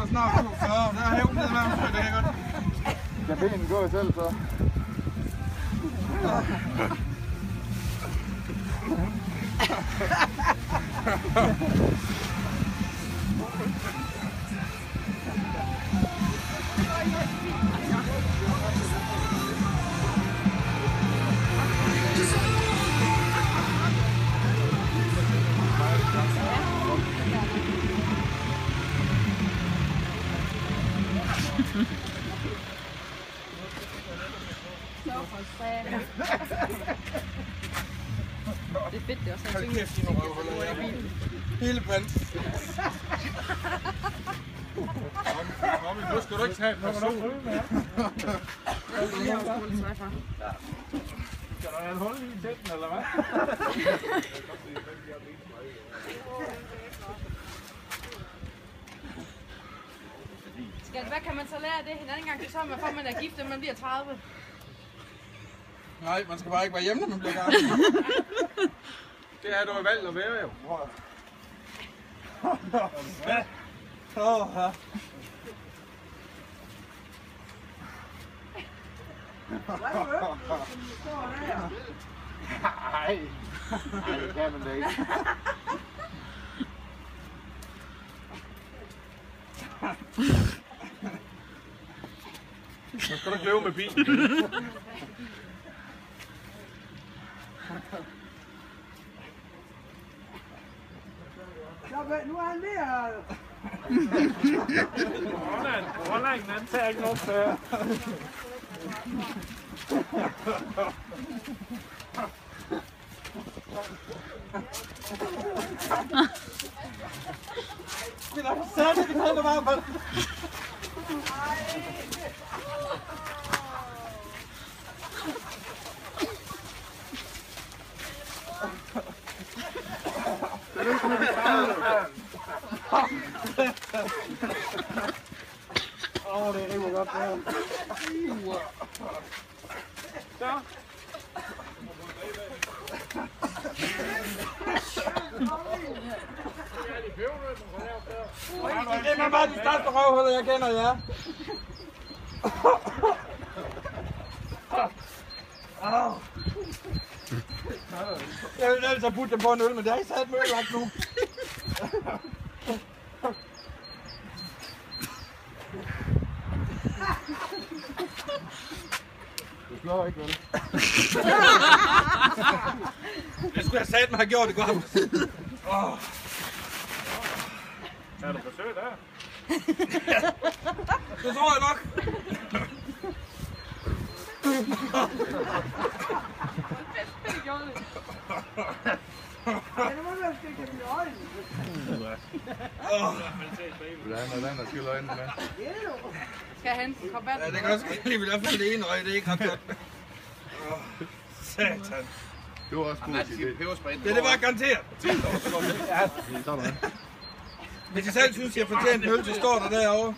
Der snart er 40, der er hævnet ned med ham, det kan godt. Kan benen gå selv så? Det er fedt, det er også en kæft, de nogle røvhuller i bilen. Hele prins. Tommy, nu skal du ikke tage et par sol. Skal der have en hul i tætten, eller hvad? Hvad kan man så lære af det? En anden gang til sommer, for man er gift, når man bliver 30. Nej, man skal bare ikke være hjemme, når man bliver gammel. Det er du valgt at være, jo. Åh, ja. Nej, det kan man da ikke. Så skal du ikke løbe med bilen. Nu er han ved Holland, han tager ikke noget før. Det er for sat, det kan du bare på. Åh, det river godt der. Så. Det er bare de største røvhuller, jeg kender, ja. Jeg vil ellers have putte dem på en øl, men det har ikke sat mig ødelagt nu. Du slår ikke, vel? Jeg skulle have sat mig have gjort det godt. Er du forsøgt der? Det tror jeg nok. Hvordan der skylder øjnene med? Skal han komme vand? Ja, det kan også lige i hvert fald det ene øje, det er ikke ret godt. Satan. Det var også god. Det var garanteret. Ja, sådan. Hvis jeg selv synes, jeg fortjener en øl, så står der derovre.